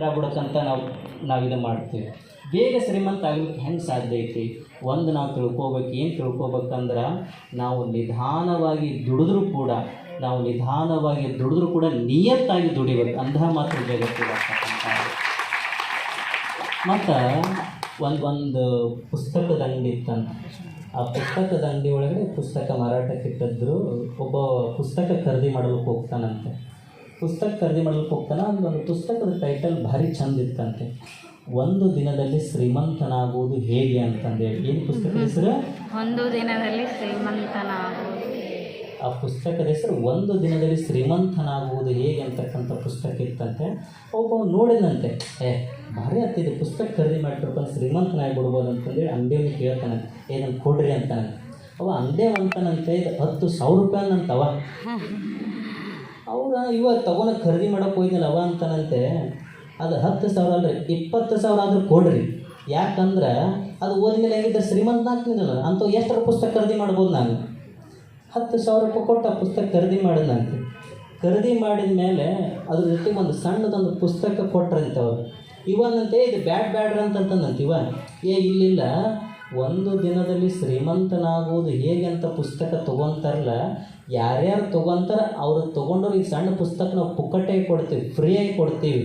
ಆಗ್ಬಿಡಕ್ಕಂತ ನಾವು ಮಾಡ್ತೀವಿ. ಬೇಗ ಶ್ರೀಮಂತ ಆಗ್ಲಿಕ್ಕೆ ಹೆಂಗೆ ಸಾಧ್ಯ ಐತಿ? ಒಂದು ನಾವು ತಿಳ್ಕೊಬೇಕು. ಏನು ತಿಳ್ಕೊಬೇಕಂದ್ರೆ ನಾವು ನಿಧಾನವಾಗಿ ದುಡಿದ್ರೂ ಕೂಡ ನಿಯತ್ತಾಗಿ ದುಡಿಬೇಕು. ಅಂತಹ ಮಾತ್ರ ಜಗತ್ತಿಗೆ. ಮತ್ತು ಒಂದು ಪುಸ್ತಕದ ಅಂಗಡಿ ಇತ್ತಂತ. ಆ ಪುಸ್ತಕದ ಅಂಗಡಿ ಒಳಗಡೆ ಪುಸ್ತಕ ಮಾರಾಟಕ್ಕಿಟ್ಟಿದ್ರು. ಒಬ್ಬ ಪುಸ್ತಕ ಖರೀದಿ ಮಾಡಲಿಕ್ಕೆ ಹೋಗ್ತಾನಂತೆ. ಅಲ್ಲಿ ಒಂದು ಪುಸ್ತಕದ ಟೈಟಲ್ ಭಾರಿ ಚಂದ ಇತ್ತಂತೆ. ಒಂದು ದಿನದಲ್ಲಿ ಶ್ರೀಮಂತನಾಗುವುದು ಹೇಗೆ ಅಂತಂದೇಳಿ. ಏನು ಪುಸ್ತಕದ ಹೆಸರು? ಒಂದು ದಿನದಲ್ಲಿ ಶ್ರೀಮಂತನಾಗುವುದು. ಆ ಪುಸ್ತಕದ ಹೆಸರು ಒಂದು ದಿನದಲ್ಲಿ ಶ್ರೀಮಂತನಾಗುವುದು ಹೇಗೆ ಅಂತಕ್ಕಂಥ ಪುಸ್ತಕ ಇತ್ತಂತೆ. ಒಬ್ಬ ನೋಡಿದಂತೆ, ಭಾರಿ ಆಗ್ತಿದೆ ಪುಸ್ತಕ ಖರೀದಿ ಮಾಡಿಟ್ರಪ್ಪ, ಶ್ರೀಮಂತನಾಗಿಬಿಡ್ಬೋದು ಅಂತಂದೇಳಿ ಅಂಗಡಿಯವನು ಕೇಳ್ತಾನೆ, ನಂಗೆ ಕೊಡ್ರಿ ಅಂತಾನೆ. ಅವ ಅಂಗಡಿಯವಂತಾನಂತೆ, ಇದು 10,000 ರೂಪಾಯಿನಂತವ. ಇವಾಗ ತಗೊಳಕ್ಕೆ ಖರೀದಿ ಮಾಡೋಕೆ ಹೋಯ್ದಲ್ಲ ಅವ ಅಂತಾನಂತೆ, ಅದು 10,000 ಅಲ್ರಿ, 20,000 ಆದರೂ ಕೊಡ್ರಿ. ಯಾಕಂದ್ರೆ ಅದು ಓದ್ಮೇಲೆ ಹೇಗಿದ್ದರೆ ಶ್ರೀಮಂತ ಆಗ್ತಿದ್ದಲ್ಲ ಅಂತ. ಎಷ್ಟರ ಪುಸ್ತಕ ಖರೀದಿ ಮಾಡ್ಬೋದು ನಾನು? 10,000 ರೂಪಾಯಿ ಕೊಟ್ಟು ಆ ಪುಸ್ತಕ ಖರೀದಿ ಮಾಡಿದಂತೆ. ಖರೀದಿ ಮಾಡಿದ ಮೇಲೆ ಅದ್ರ ಜೊತೆಗೆ ಒಂದು ಸಣ್ಣದೊಂದು ಪುಸ್ತಕ ಕೊಟ್ರಂತೆ ಅವರು. ಇವಂತೆ ಇದು ಬ್ಯಾಡ್ರಿ ಅಂತಂತಂದಂತೆ. ಇಲ್ಲಿಲ್ಲ, ಒಂದು ದಿನದಲ್ಲಿ ಶ್ರೀಮಂತನಾಗುವುದು ಹೇಗೆ ಅಂತ ಪುಸ್ತಕ ತೊಗೊತಾರಲ್ಲ, ಯಾರ್ಯಾರು ತೊಗೊತಾರೆ ಅವ್ರು ತೊಗೊಂಡವ್ರು ಈ ಸಣ್ಣ ಪುಸ್ತಕ ನಾವು ಪುಕ್ಕಟೆಗೆ ಕೊಡ್ತೀವಿ, ಫ್ರೀಯಾಗಿ ಕೊಡ್ತೀವಿ.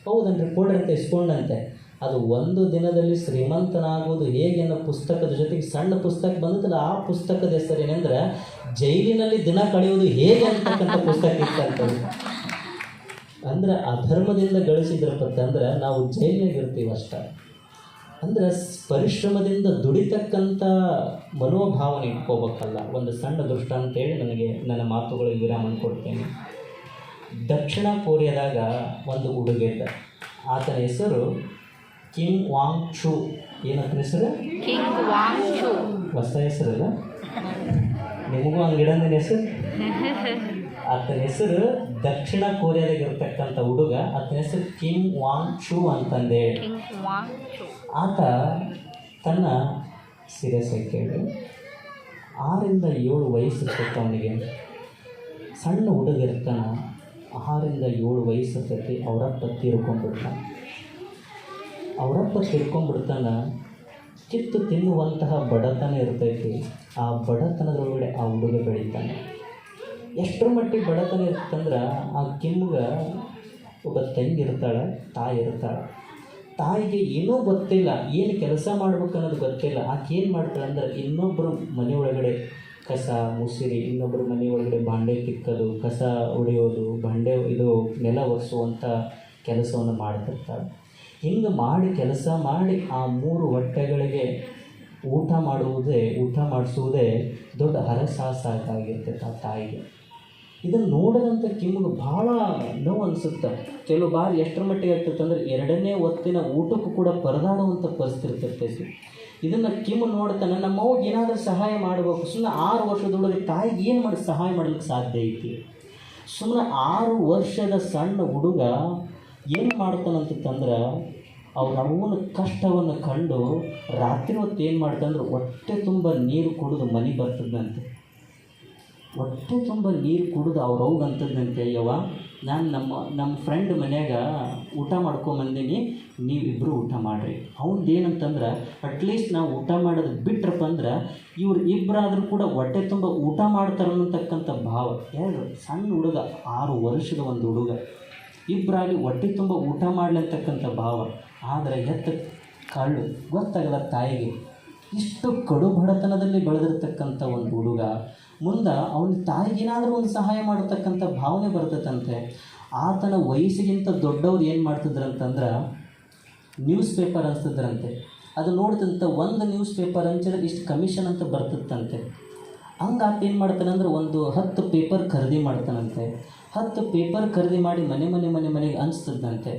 ಹೌದನ್ರಿ, ಕೊಡ್ರಿ ಅಂತ ಇಸ್ಕೊಂಡಂತೆ. ಅದು ಒಂದು ದಿನದಲ್ಲಿ ಶ್ರೀಮಂತನಾಗುವುದು ಹೇಗೆ ಅನ್ನೋ ಪುಸ್ತಕದ ಜೊತೆಗೆ ಸಣ್ಣ ಪುಸ್ತಕ ಬಂದದಲ್ಲ, ಆ ಪುಸ್ತಕದ ಹೆಸರೇನೆಂದ್ರೆ ಜೈಲಿನಲ್ಲಿ ದಿನ ಕಳೆಯುವುದು ಹೇಗೆ ಅಂತಕ್ಕಂಥ ಪುಸ್ತಕ ಇತ್ತಂತದ್ದು. ಅಂದ್ರೆ ಅಧರ್ಮದಿಂದ ಗಳಿಸಿದ್ರಪ್ಪಂದ್ರೆ ನಾವು ಜೈಲಿನಾಗ ಇರ್ತೀವಿ ಅಷ್ಟೇ. ಅಂದ್ರೆ ಪರಿಶ್ರಮದಿಂದ ದುಡಿತಕ್ಕಂಥ ಮನೋಭಾವನೆ ಇಟ್ಕೋಬೇಕಲ್ಲ. ಒಂದು ಸಣ್ಣ ದೃಷ್ಟ ಅಂತೇಳಿ ನನ್ನ ಮಾತುಗಳಿಗೆ ವಿರಾಮ ಕೊಡ್ತೇನೆ. ದಕ್ಷಿಣ ಕೊರಿಯಾದಾಗ ಒಂದು ಹುಡುಗ ಇದ್ದ. ಆತನ ಹೆಸರು ಕಿಮ್ ವಾಂಗ್ ಚು. ಏನಂತ ಹೆಸರು? ಕಿಂಗ್ ವಾಂಗ್ ಚು. ಹೊಸ ಹೆಸರಲ್ಲ, ನಿಮಗೂ ಹಂಗಿಡಂದಿನ ಹೆಸರು. ಆತನ ಹೆಸರು ದಕ್ಷಿಣ ಕೊರಿಯಾದಾಗ ಇರ್ತಕ್ಕಂಥ ಹುಡುಗ. ಆತನ ಹೆಸರು ಕಿಮ್ ವಾಂಗ್ ಚು ಅಂತಂದೇಳಿ. ಆತ ತನ್ನ ಸೀರಿಯಸ್ ಆಗಿ ಕೇಳಿ 6ರಿಂದ 7 ವಯಸ್ಸು ಇರ್ತೈತೆ ಅವನಿಗೆ. ಸಣ್ಣ ಹುಡುಗ ಇರ್ತಾನೆ, 6ರಿಂದ 7 ವಯಸ್ಸು ಇರ್ತೈತಿ. ಅವರಪ್ಪ ತೀರ್ಕೊಂಡ್ಬಿಡ್ತಾನೆ. ಕಿತ್ತು ತಿನ್ನುವಂತಹ ಬಡತನ ಇರ್ತೈತಿ. ಆ ಬಡತನದೊಳಗಡೆ ಆ ಹುಡುಗ ಬೆಳೀತಾನೆ. ಎಷ್ಟರ ಮಟ್ಟಿಗೆ ಬಡತನ ಇರ್ತಂದ್ರೆ, ಆ ಕಿಮ್ಗೆ ಒಬ್ಬ ತಂಗಿ ಇರ್ತಾಳೆ, ತಾಯಿ ಇರ್ತಾಳೆ. ತಾಯಿಗೆ ಏನೂ ಗೊತ್ತಿಲ್ಲ, ಏನು ಕೆಲಸ ಮಾಡ್ಬೇಕು ಅನ್ನೋದು ಗೊತ್ತಿಲ್ಲ. ಆಕೆ ಏನು ಮಾಡ್ತಾಳೆ ಅಂದ್ರೆ, ಇನ್ನೊಬ್ಬರು ಮನೆ ಒಳಗಡೆ ಕಸ ಮುಸಿರಿ, ಇನ್ನೊಬ್ಬರ ಮನೆ ಒಳಗಡೆ ಬಾಂಡೆ ತಿಕ್ಕೋದು, ಕಸ ಹೊಡೆಯೋದು, ನೆಲ ಒರೆಸುವಂಥ ಕೆಲಸವನ್ನು ಮಾಡ್ತಿರ್ತಾಳೆ. ಹಿಂಗೆ ಕೆಲಸ ಮಾಡಿ ಆ 3 ಹೊಟ್ಟೆಗಳಿಗೆ ಊಟ ಮಾಡಿಸುವುದೇ ದೊಡ್ಡ ಹರಸಾಹಸಾಗಿರ್ತೈತೆ ಆ ತಾಯಿಗೆ. ಇದನ್ನು ನೋಡಿದಂಥ ಕಿಮ್ಗೆ ಭಾಳ ನೋವು ಅನಿಸುತ್ತೆ. ಕೆಲವು ಬಾರಿ ಎಷ್ಟರ ಮಟ್ಟಿಗೆ ಆಗ್ತೈತೆ ಅಂದರೆ 2ನೇ ಹೊತ್ತಿನ ಊಟಕ್ಕೂ ಕೂಡ ಪರದಾಡುವಂಥ ಪರಿಸ್ಥಿತಿ ಇರ್ತೈತಿ. ಇದನ್ನು ಕಿಮ್ ನೋಡ್ತಾನೆ, ನಮ್ಮ ಅವ್ಗೆ ಏನಾದರೂ ಸಹಾಯ ಮಾಡಬೇಕು. ಸುಮ್ಮನೆ 6 ವರ್ಷದ ಹುಡುಗ ತಾಯಿಗೆ ಏನು ಮಾಡಿ ಸಹಾಯ ಮಾಡ್ಲಿಕ್ಕೆ ಸಾಧ್ಯ ಐತಿ? ಸುಮ್ಮನೆ 6 ವರ್ಷದ ಸಣ್ಣ ಹುಡುಗ ಏನು ಮಾಡ್ತಾನಂತಂದ್ರೆ, ಅವ್ರ ಅವನ ಕಷ್ಟವನ್ನು ಕಂಡು ರಾತ್ರಿ ಹೊತ್ತು ಏನು ಮಾಡ್ತಾನಂದ್ರೆ ಹೊಟ್ಟೆ ತುಂಬ ನೀರು ಕುಡಿದು ಮನೆಗೆ ಬರ್ತದಂತೆ. ಹೊಟ್ಟೆ ತುಂಬ ನೀರು ಕುಡಿದು ಅವ್ರವ್ಗೆ ಅಂತದಂತೆ, ನಾನು ನಮ್ಮ ಫ್ರೆಂಡ್ ಮನ್ಯಾಗ ಊಟ ಮಾಡ್ಕೊಂಬಂದೀನಿ, ನೀವಿಬ್ಬರು ಊಟ ಮಾಡಿರಿ. ಅವ್ನದ್ದು ಏನಂತಂದ್ರೆ, ಅಟ್ಲೀಸ್ಟ್ ನಾವು ಊಟ ಮಾಡೋದು ಬಿಟ್ರಪ್ಪ ಅಂದ್ರೆ ಇವ್ರು ಇಬ್ಬರಾದರೂ ಕೂಡ ಹೊಟ್ಟೆ ತುಂಬ ಊಟ ಮಾಡ್ತಾರೆ ಅನ್ನತಕ್ಕಂಥ ಭಾವ. ಸಣ್ಣ ಹುಡುಗ, 6 ವರ್ಷದ ಒಂದು ಹುಡುಗ, ಇಬ್ಬರಾಗಿ ಹೊಟ್ಟೆ ತುಂಬ ಊಟ ಮಾಡ್ಲಂತಕ್ಕಂಥ ಭಾವ. ಆದರೆ ಕಳ್ಳು ಗೊತ್ತಾಗಲ್ಲ ತಾಯಿಗೆ. ಇಷ್ಟು ಕಡು ಬಡತನದಲ್ಲಿ ಬೆಳೆದಿರ್ತಕ್ಕಂಥ ಒಂದು ಹುಡುಗ ಮುಂದೆ ಅವನ ತಾಯಿಗೇನಾದರೂ ಒಂದು ಸಹಾಯ ಮಾಡತಕ್ಕಂಥ ಭಾವನೆ ಬರ್ತದಂತೆ. ಆತನ ವಯಸ್ಸಿಗಿಂತ ದೊಡ್ಡವ್ರು ಏನು ಮಾಡ್ತಿದ್ರಂತಂದ್ರೆ, ನ್ಯೂಸ್ ಪೇಪರ್ ಅನಿಸ್ತಿದ್ರಂತೆ. ಅದು ನೋಡ್ತಂತ ಒಂದು ನ್ಯೂಸ್ ಪೇಪರ್ ಹಂಚಿದ್ರೆ ಇಷ್ಟು ಕಮಿಷನ್ ಅಂತ ಬರ್ತದಂತೆ. ಹಂಗೆ ಆತ ಏನು ಮಾಡ್ತಾನೆ ಅಂದ್ರೆ, ಒಂದು 10 ಪೇಪರ್ ಖರೀದಿ ಮಾಡ್ತಾನಂತೆ. 10 ಪೇಪರ್ ಖರೀದಿ ಮಾಡಿ ಮನೆಗೆ ಹಂಚ್ತಿದ್ದಂತೆ.